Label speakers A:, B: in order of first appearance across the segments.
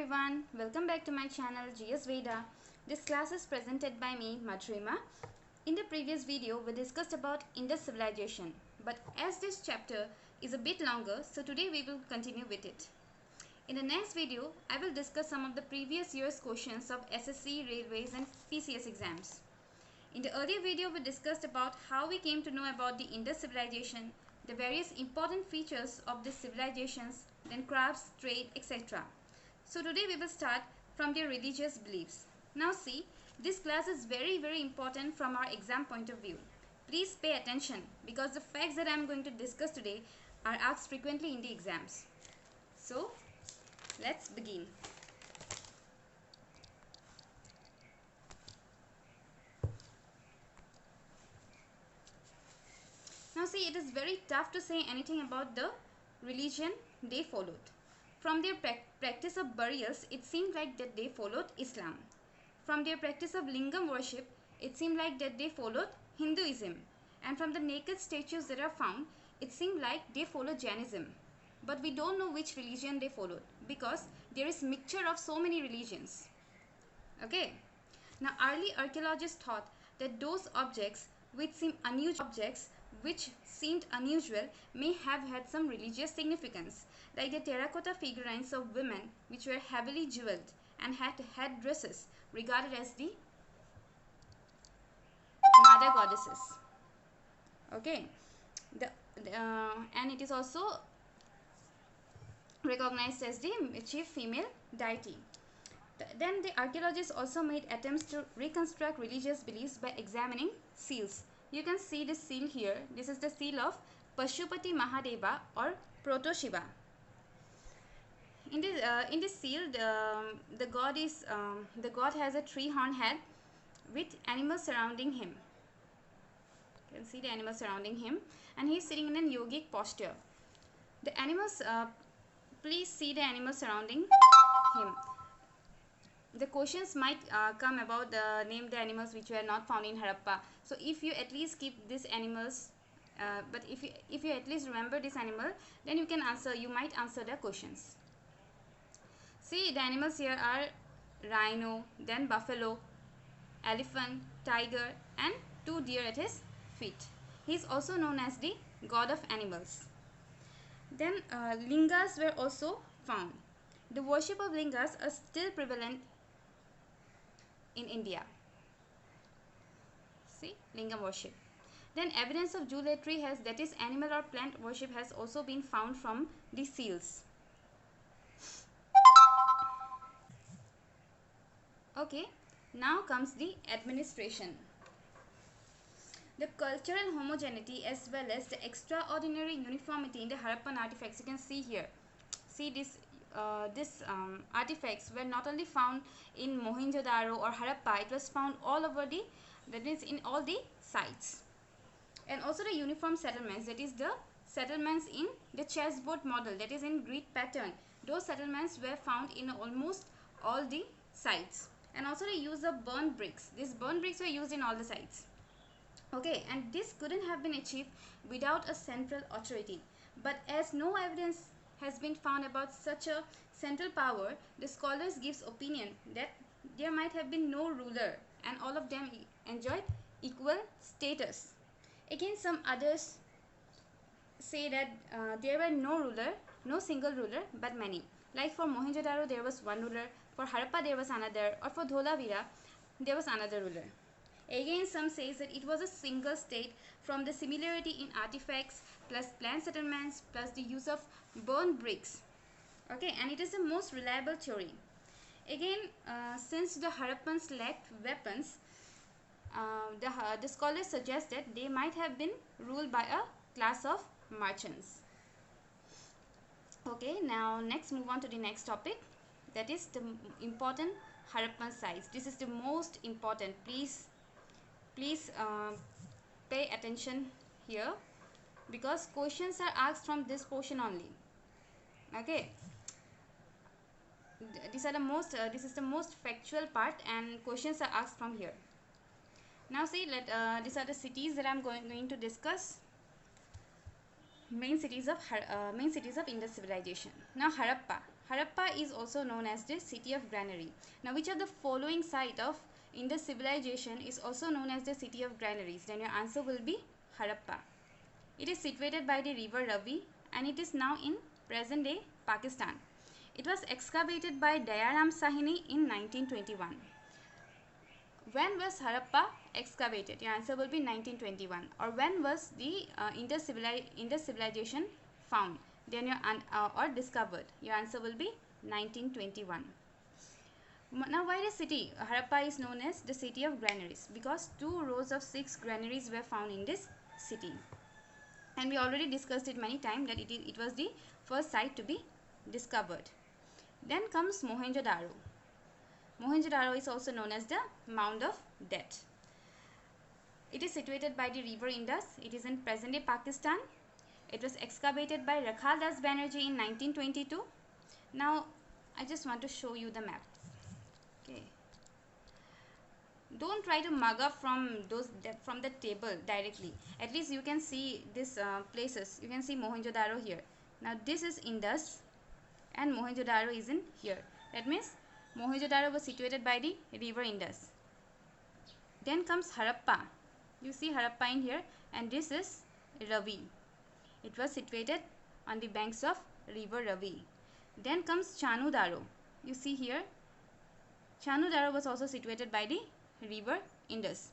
A: everyone, welcome back to my channel GS Veda. This class is presented by me, Madhurima. In the previous video, we discussed about Indus civilization, but as this chapter is a bit longer, so today we will continue with it. In the next video, I will discuss some of the previous year's questions of SSC, Railways and PCS exams. In the earlier video, we discussed about how we came to know about the Indus civilization, the various important features of these civilizations, then crafts, trade, etc. So today we will start from their religious beliefs. Now see, this class is very important from our exam point of view. Please pay attention because the facts that I am going to discuss today are asked frequently in the exams. So let's begin. Now see, it is very tough to say anything about the religion they followed. From their practice of burials, it seemed like that they followed Islam. From their practice of lingam worship, it seemed like that they followed Hinduism. And from the naked statues that are found, it seemed like they followed Jainism. But we don't know which religion they followed because there is mixture of so many religions. Okay. Now early archaeologists thought that those objects which seemed unusual may have had some religious significance, like the terracotta figurines of women which were heavily jeweled and had headdresses regarded as the mother goddesses. Okay, and it is also recognized as the chief female deity. Then the archaeologists also made attempts to reconstruct religious beliefs by examining seals. You can see this seal here. This is the seal of Pashupati Mahadeva or Proto-Shiva. In this seal, the god has a three-horned head with animals surrounding him. You can see the animals surrounding him, and he is sitting in a yogic posture. The animals, please see the animals surrounding him. The questions might come about name the animals which were not found in Harappa. So if you at least keep these animals, but if you at least remember this animal, then you can answer. You might answer the questions. See, the animals here are rhino, then buffalo, elephant, tiger, and 2 deer at his feet. He is also known as the god of animals. Then lingas were also found. The worship of lingas are still prevalent in India. See, lingam worship. Then evidence of jewelry that is animal or plant worship has also been found from the seals. Okay, now comes the administration. The cultural homogeneity as well as the extraordinary uniformity in the Harappan artifacts, you can see here. See this artifacts were not only found in Mohenjo-daro or Harappa, it was found all over that is in all the sites. And also the uniform settlements, that is the settlements in the chessboard model, that is in grid pattern. Those settlements were found in almost all the sites. And also the use of burnt bricks. These burnt bricks were used in all the sites. Okay, and this couldn't have been achieved without a central authority. But as no evidence has been found about such a central power, the scholars gives opinion that there might have been no ruler and all of them enjoyed equal status. Again, some others say that there were no single ruler, but many. Like for Mohenjo-daro, there was one ruler. For Harappa, there was another. Or for Dholavira, there was another ruler. Again, some says that it was a single state from the similarity in artifacts plus plant settlements plus the use of burnt bricks. Okay, and it is the most reliable theory. Again, since the Harappans lacked weapons, the scholars suggest that they might have been ruled by a class of merchants. Okay, now next move on to the next topic, that is the important Harappan sites. This is the most important. Please pay attention here because questions are asked from this portion only. Okay, this is the most factual part and questions are asked from here. Now see, these are the cities that I am going to discuss. Main cities of Indus civilization. Now Harappa. Harappa is also known as the city of granary. Now, which of the following site of Indus civilization is also known as the city of granaries? Then your answer will be Harappa. It is situated by the river Ravi and it is now in present day Pakistan. It was excavated by Dayaram Sahini in 1921. When was Harappa excavated? Your answer will be 1921. Or when was the Indus civilization found? Then your or discovered? Your answer will be 1921. Now, why the city Harappa is known as the city of granaries? Because 2 rows of 6 granaries were found in this city. And we already discussed it many times that it was the first site to be discovered. Then comes Mohenjo-daro. Mohenjo-daro is also known as the Mound of Death. It is situated by the river Indus. It is in present-day Pakistan. It was excavated by Rakhal Das Banerjee in 1922. Now, I just want to show you the map. Okay. Don't try to mug up from the table directly. At least you can see these places. You can see Mohenjo-daro here. Now, this is Indus and Mohenjo-daro is in here. That means Mohenjo-daro was situated by the river Indus. Then comes Harappa. You see Harappa in here, and this is Ravi. It was situated on the banks of river Ravi. Then comes Chanu-daro. You see here, Chanu-daro was also situated by the river Indus.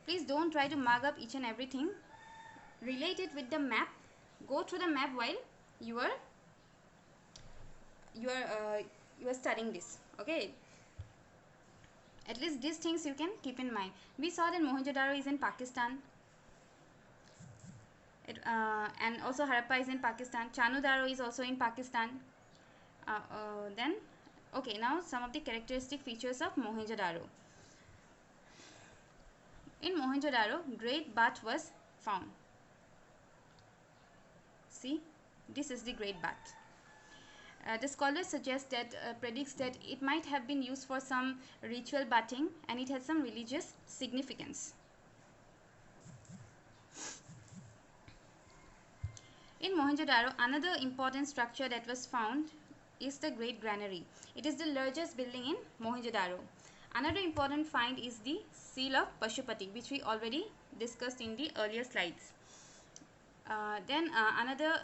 A: Please don't try to mug up each and everything. Relate it with the map. Go through the map while you are studying this. Okay. At least these things you can keep in mind. We saw that Mohenjo-daro is in Pakistan. And also Harappa is in Pakistan. Chanu-daro is also in Pakistan. Then, okay, now some of the characteristic features of Mohenjo-daro. In Mohenjo-daro, Great Bath was found. See, this is the Great Bath. The scholar suggests that, predicts that it might have been used for some ritual bathing and it has some religious significance. In Mohenjo-daro, another important structure that was found is the Great Granary. It is the largest building in Mohenjo-daro. Another important find is the seal of Pashupati, which we already discussed in the earlier slides. Then another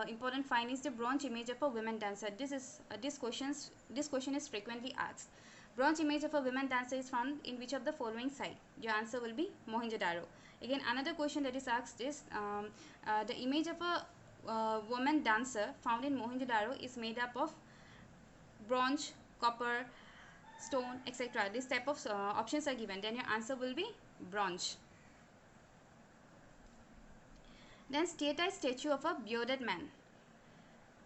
A: important find is the bronze image of a woman dancer. This question is frequently asked. Bronze image of a woman dancer is found in which of the following site? Your answer will be Mohenjo-daro. Again, another question that is asked is the image of a woman dancer found in Mohenjo-daro is made up of bronze, copper, stone, etc. This type of options are given. Then your answer will be bronze. Then statue statue of a bearded man.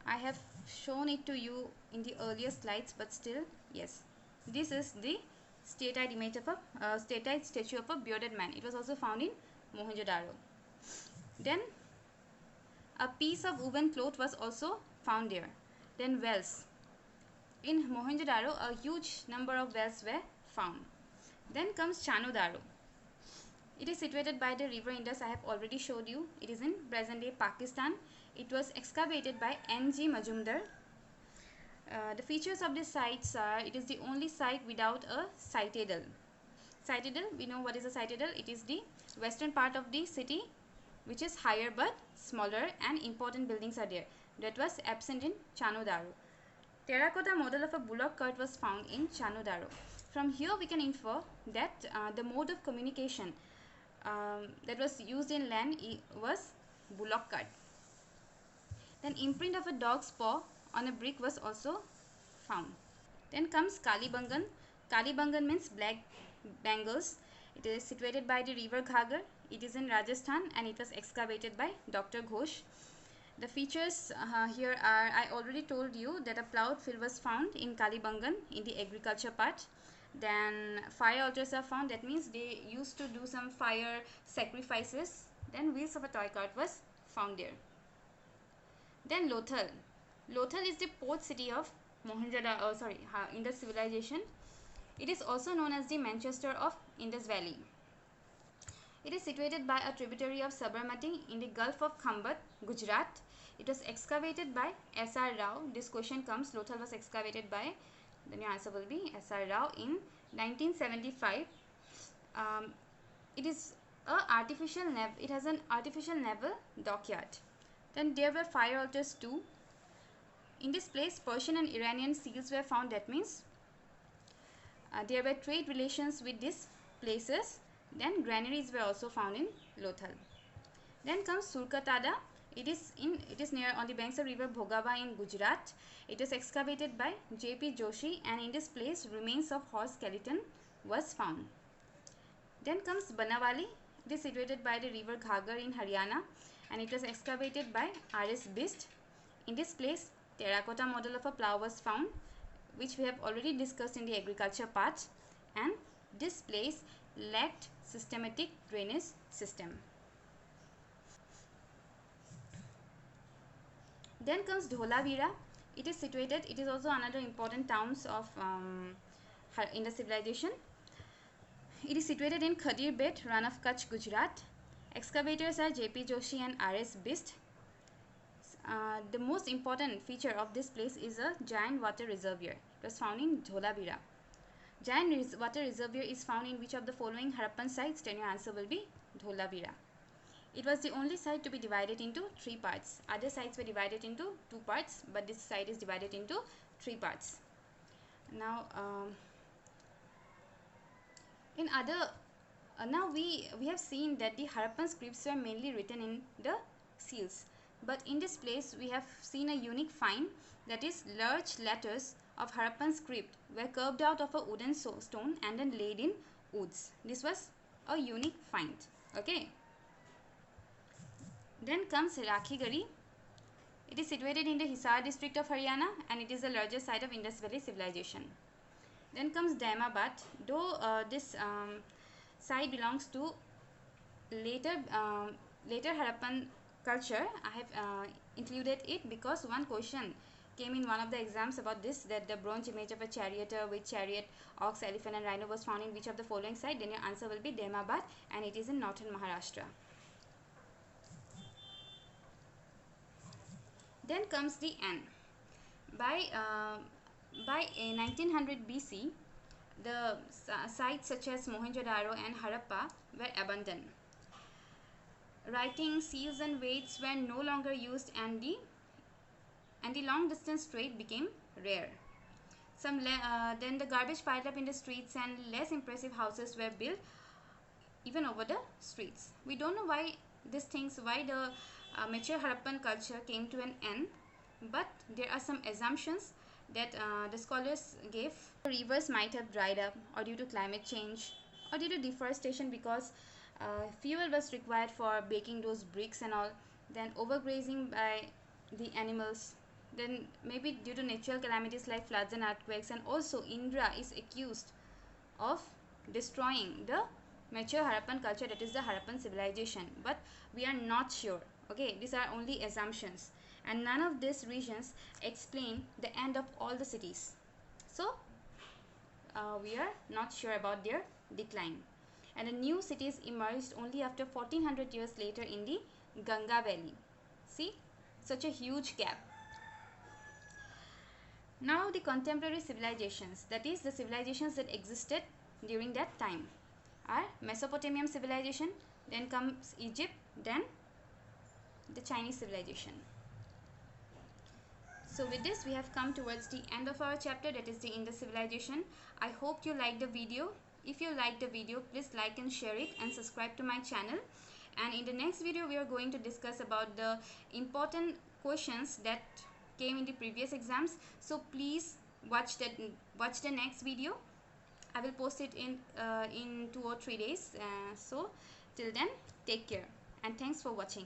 A: I have shown it to you in the earlier slides, but still, yes, this is the statue image of a statue of a bearded man. It was also found in Mohenjo-daro. Then a piece of woven cloth was also found there. Then wells. In Mohenjo-daro, a huge number of wells were found. Then comes Chanu-daro. It is situated by the river Indus. I have already showed you. It is in present-day Pakistan. It was excavated by N.G. Majumdar. The features of this sites are: it is the only site without a citadel. Citadel, we know what is a citadel. It is the western part of the city, which is higher but smaller, and important buildings are there. That was absent in Chanu-daro. Terracotta model of a bullock cart was found in Chanu-daro. From here we can infer that the mode of communication that was used in land was bullock cart. Then imprint of a dog's paw on a brick was also found. Then comes Kalibangan. Kalibangan means black bangles. It is situated by the river Ghagar. It is in Rajasthan and it was excavated by Dr. Ghosh. The features here are, I already told you that a ploughed field was found in Kalibangan in the agriculture part. Then fire altars are found. That means they used to do some fire sacrifices. Then wheels of a toy cart was found there. Then Lothal. Lothal is the port city of Indus civilization. It is also known as the Manchester of Indus Valley. It is situated by a tributary of Sabarmati in the Gulf of Khambat, Gujarat. It was excavated by S.R. Rao. This question comes, Lothal was excavated by, then your answer will be S.R. Rao in 1975. It is it has an artificial naval dockyard. Then there were fire altars too. In this place, Persian and Iranian seals were found. That means there were trade relations with these places. Then granaries were also found in Lothal. Then comes Surkatada. It is near on the banks of river Bhogava in Gujarat. It is excavated by J.P. Joshi, and in this place remains of horse skeleton was found. Then comes Banawali. It is situated by the river Ghagar in Haryana, and it was excavated by R.S. Bist. In this place, terracotta model of a plough was found, which we have already discussed in the agriculture part, and this place lacked systematic drainage system. Then comes Dholavira. It is situated, it is also another important towns of in the civilization. It is situated in Khadir Bed, Rann of Kutch, Gujarat. Excavators are J.P. Joshi and R.S. Bist. The most important feature of this place is a giant water reservoir. It was found in Dholavira. Giant water reservoir is found in which of the following Harappan sites? Then your answer will be Dholavira. It was the only site to be divided into 3 parts. Other sites were divided into 2 parts, but this site is divided into 3 parts. Now, now we have seen that the Harappan scripts were mainly written in the seals. But in this place, we have seen a unique find, that is, large letters of Harappan script were carved out of a wooden stone and then laid in woods. This was a unique find. Okay. Then comes Rakhigari. It is situated in the Hisar district of Haryana, and it is the largest site of Indus Valley civilization. Then comes Daimabad. Though this site belongs to later Harappan culture, I have included it because one question came in one of the exams about this, that the bronze image of a charioteer with chariot, ox, elephant and rhino was found in which of the following site? Then your answer will be Daimabad, and it is in northern Maharashtra. Then comes the N. By 1900 BC, the sites such as Mohenjo-daro and Harappa were abandoned. Writing, seals and weights were no longer used, and the long distance trade became rare. Then the garbage piled up in the streets and less impressive houses were built even over the streets. We don't know why the mature Harappan culture came to an end, but there are some assumptions that the scholars gave. The rivers might have dried up, or due to climate change, or due to deforestation, because fuel was required for baking those bricks and all. Then overgrazing by the animals. Then maybe due to natural calamities like floods and earthquakes. And also Indra is accused of destroying the mature Harappan culture, that is the Harappan civilization, but we are not sure. Okay, these are only assumptions, and none of these regions explain the end of all the cities. So we are not sure about their decline. And the new cities emerged only after 1400 years later in the Ganga Valley. See, such a huge gap. Now the contemporary civilizations, that is the civilizations that existed during that time, are Mesopotamian civilization, then comes Egypt, then the Chinese civilization. So with this, we have come towards the end of our chapter, that is the Indus civilization. I hope you liked the video. If you liked the video, please like and share it and subscribe to my channel. And in the next video, we are going to discuss about the important questions that came in the previous exams. So please watch the next video. I will post it in 2 or 3 days. So till then, take care and thanks for watching.